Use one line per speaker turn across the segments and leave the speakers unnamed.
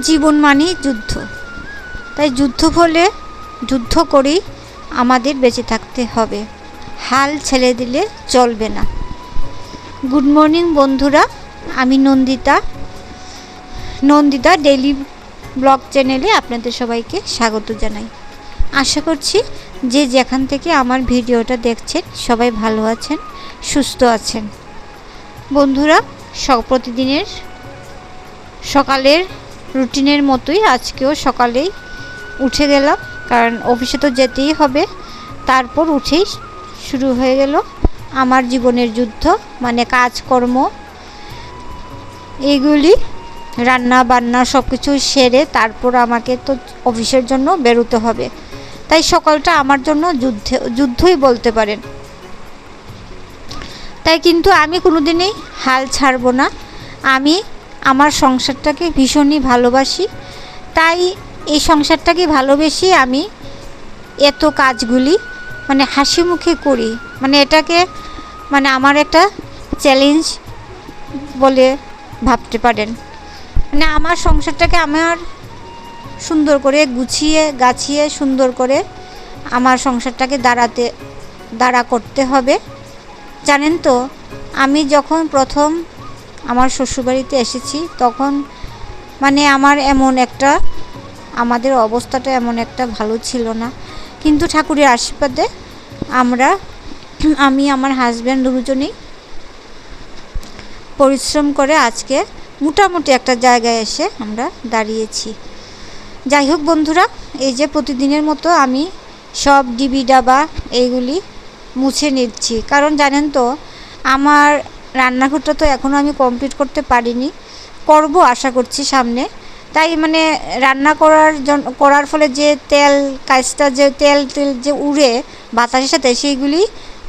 জীবন মানেই যুদ্ধ, তাই যুদ্ধ হলে যুদ্ধ করেই আমাদের বেঁচে থাকতে হবে, হাল ছেড়ে দিলে চলবে না। গুড মর্নিং বন্ধুরা, আমি নন্দিতা ডেইলি ব্লগ চ্যানেলে আপনাদের সবাইকে স্বাগত জানাই। আশা করছি যে যেখান থেকে আমার ভিডিওটা দেখছেন সবাই ভালো আছেন, সুস্থ আছেন। বন্ধুরা, প্রতিদিনের সকালের রুটিনের মতোই আজকেও সকালেই উঠে গেলাম, কারণ অফিসে তো যেতেই হবে। তারপর উঠেই শুরু হয়ে গেল আমার জীবনের যুদ্ধ, মানে কাজকর্ম, এইগুলি রান্না বান্না সব কিছু সেরে তারপর আমাকে তো অফিসের জন্য বেরোতে হবে। তাই সকালটা আমার জন্য যুদ্ধই বলতে পারেন। তাই কিন্তু আমি কোনোদিনই হাল ছাড়ব না। আমি আমার সংসারটাকে ভীষণই ভালোবাসি, তাই এই সংসারটাকে ভালোবেসে আমি এত কাজগুলি মানে হাসি মুখে করি। মানে এটাকে মানে আমার একটা চ্যালেঞ্জ বলে ভাবতে পারেন। মানে আমার সংসারটাকে আমার সুন্দর করে গুছিয়ে গাছিয়ে সুন্দর করে আমার সংসারটাকে দাঁড়া করতে হবে। জানেন তো, আমি যখন প্রথম আমার শ্বশুরবাড়িতে এসেছি তখন মানে আমাদের অবস্থাটা এমন একটা ভালো ছিল না, কিন্তু ঠাকুরের আশীর্বাদে আমি আমার হাজব্যান্ড দুজনেই পরিশ্রম করে আজকে মোটামুটি একটা জায়গায় এসে আমরা দাঁড়িয়েছি। যাই হোক বন্ধুরা, এই যে প্রতিদিনের মতো আমি সব ডিবি ডাবা এইগুলি মুছে নিচ্ছি, কারণ জানেন তো আমার রান্নাঘরটা তো এখনও আমি কমপ্লিট করতে পারিনি, করব আশা করছি সামনে। তাই মানে রান্না করার ফলে যে তেল যে উড়ে বাতাসের সাথে, সেইগুলি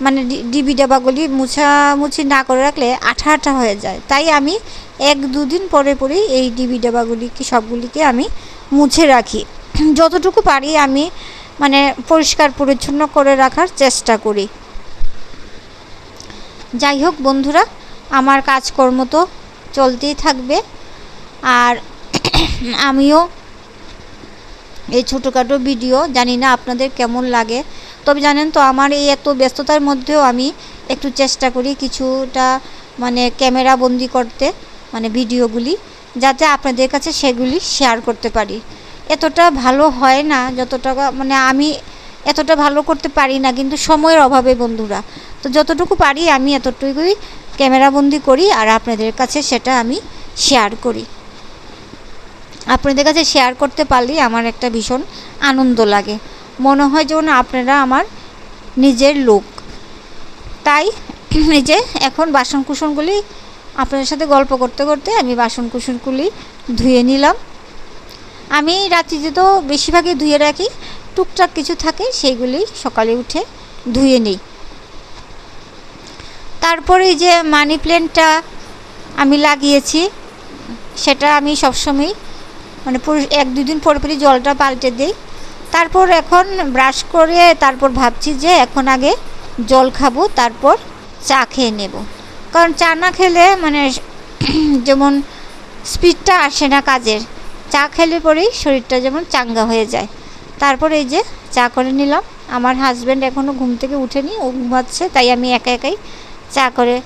মানে ডিবি ডাবাগুলি মুছামুছি না করে রাখলে আঠা হয়ে যায়। তাই আমি 1-2 দিন পরে পরেই এই ডিবি ডাবাগুলিকে সবগুলিকে আমি মুছে রাখি। যতটুকু পারি আমি মানে পরিষ্কার পরিচ্ছন্ন করে রাখার চেষ্টা করি। যাই হোক বন্ধুরা, আমার কাজকর্ম তো চলতেই থাকবে, আর আমিও এই ছোটোখাটো ভিডিও জানি না আপনাদের কেমন লাগে, তবে জানেন তো আমার এই এত ব্যস্ততার মধ্যেও আমি একটু চেষ্টা করি কিছুটা মানে ক্যামেরা বন্দি করতে, মানে ভিডিওগুলি, যাতে আপনাদের কাছে সেগুলি শেয়ার করতে পারি। এতটা ভালো হয় না যতটা মানে আমি এতটা ভালো করতে পারি না, কিন্তু সময়ের অভাবে বন্ধুরা, তো যতটুকু পারি আমি এতটুকুই ক্যামেরাবন্দি করি আর আপনাদের কাছে সেটা আমি শেয়ার করি। আপনাদের কাছে শেয়ার করতে পারলেই আমার একটা ভীষণ আনন্দ লাগে, মনে হয় যেন আপনারা আমার নিজের লোক। তাই এই যে এখন বাসনকুসনগুলি আপনাদের সাথে গল্প করতে করতে আমি বাসনকুসনগুলি ধুয়ে নিলাম। আমি রাত্রিতে তো বেশিরভাগই ধুয়ে রাখি, টুকটাক কিছু থাকে সেইগুলি সকালে উঠে ধুয়ে নিই। তারপরে এই যে মানি প্ল্যান্টটা আমি লাগিয়েছি, সেটা আমি সবসময় মানে 1-2 দিন পরে পরই জলটা পাল্টে দিই। তারপর এখন ব্রাশ করে তারপর ভাবছি যে এখন আগে জল খাবো, তারপর চা খেয়ে নেব, কারণ চা না খেলে মানে যেমন স্পিডটা আসে না কাজের। চা খেলে পরেই শরীরটা যেমন চাঙ্গা হয়ে যায়। তারপর এই যে চা করে নিলাম। আমার হাজব্যান্ড এখনও ঘুম থেকে উঠেনি, ও ঘুমাচ্ছে, তাই আমি একাই চা করে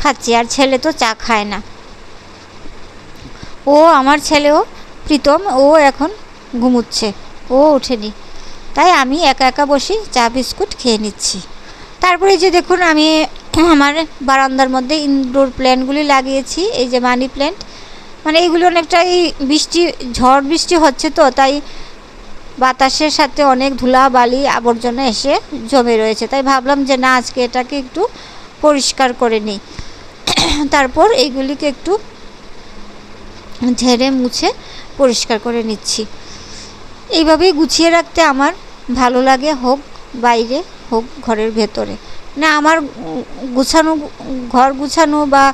খাচ্ছি। আর ছেলে তো চা খায় না, আমার ছেলেও প্রীতম, ও এখন ঘুমুচ্ছে, ও ওঠেনি, তাই আমি একা বসে চা বিস্কুট খেয়ে নিচ্ছি। তারপরে যে দেখুন আমি আমার বারান্দার মধ্যে ইনডোর প্ল্যান্টগুলি লাগিয়েছি। এই যে মানি প্ল্যান্ট, মানে এইগুলো অনেকটাই ঝড় বৃষ্টি হচ্ছে তো, তাই বাতাসের সাথে অনেক ধুলা বালি আবর্জনা এসে জমে রয়েছে, তাই ভাবলাম যে না, আজকে এটাকে একটু পরিষ্কার করে নিই। তারপর এইগুলিকে একটু ঝেড়ে মুছে পরিষ্কার করে নিচ্ছি। এইভাবেই গুছিয়ে রাখতে আমার ভালো লাগে, হোক বাইরে হোক ঘরের ভেতরে। না, আমার ঘর গুছানো বা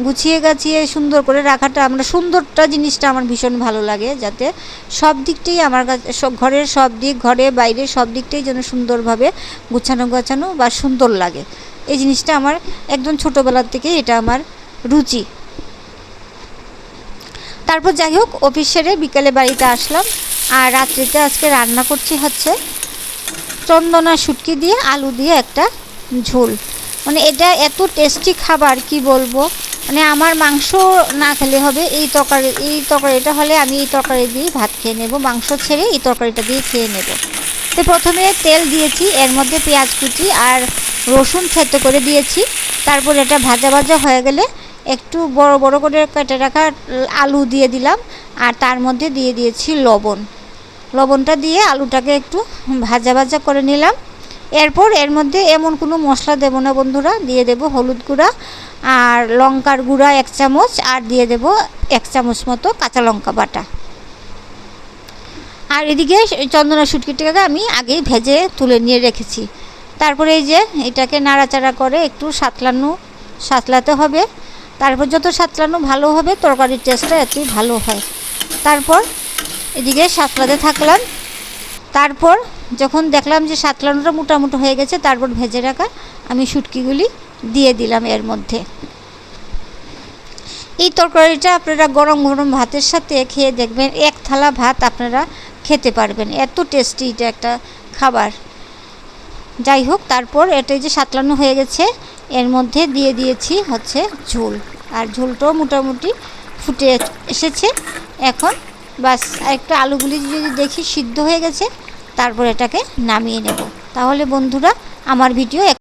গুছিয়ে গাছিয়ে সুন্দর করে রাখাটা, সুন্দরটা জিনিসটা আমার ভীষণ ভালো লাগে, যাতে সব দিকটাই আমার কাছে ঘরের সব দিক, ঘরে বাইরে সব দিকটাই যেন সুন্দরভাবে গুছানো বা সুন্দর লাগে। এই জিনিসটা আমার একদম ছোটোবেলার থেকে এটা আমার রুচি। তারপর যাই হোক অফিস সেরে বিকেলে বাড়িতে আসলাম। আর রাত্রিতে আজকে রান্না করছি হচ্ছে চন্দনা শুটকি দিয়ে আলু দিয়ে একটা ঝোল। মানে এটা এত টেস্টি খাবার কি বলবো, মানে আমার মাংস না খেলে হবে, এই তরকারিটা হলে আমি এই তরকারি দিয়েই ভাত খেয়ে নেব, মাংস ছেড়ে এই তরকারিটা দিয়ে খেয়ে নেব। তো প্রথমে তেল দিয়েছি, এর মধ্যে পেঁয়াজ কুচি আর রসুন থেতো করে দিয়েছি। তারপর এটা ভাজা ভাজা হয়ে গেলে একটু বড় বড় করে কেটে রাখা আলু দিয়ে দিলাম, আর তার মধ্যে দিয়ে দিয়েছি লবণটা দিয়ে আলুটাকে একটু ভাজা ভাজা করে নিলাম। এরপর এর মধ্যে এমন কোনো মশলা দেব না বন্ধুরা, দিয়ে দেব হলুদ গুঁড়া আর লঙ্কার গুঁড়া 1 চামচ, আর দিয়ে দেব 1 চামচ মতো কাঁচা লঙ্কা বাটা। আর এদিকে চন্দনা শুটকিটাকে আমি আগেই ভেজে তুলে নিয়ে রেখেছি। তারপরে এই যে এটাকে নাড়াচাড়া করে একটু সাতলাতে হবে। তারপর যত সাতলানো ভালো হবে তরকারির টেস্টটা এতই ভালো হয়। তারপর এদিকে সাতলাতে থাকলাম। তারপর যখন দেখলাম যে সাতলানোটা মোটামুটি হয়ে গেছে, তারপর ভেজে রাখা আমি শুটকিগুলি দিয়ে দিলাম এর মধ্যে। এই তরকারিটা আপনারা গরম গরম ভাতের সাথে খেয়ে দেখবেন, 1 থালা ভাত আপনারা খেতে পারবেন, এত টেস্টি এটা একটা খাবার। যাই হোক, তারপর এটা যে সাতলানো হয়ে গেছে, এর মধ্যে দিয়ে দিয়েছি হচ্ছে ঝোল, আর ঝোলটাও মোটামুটি ফুটে এসেছে। এখন বাস একটু আলুগুলি যদি দেখি সিদ্ধ হয়ে গেছে, তারপর এটাকে নামিয়ে নেব। তাহলে বন্ধুরা আমার ভিডিও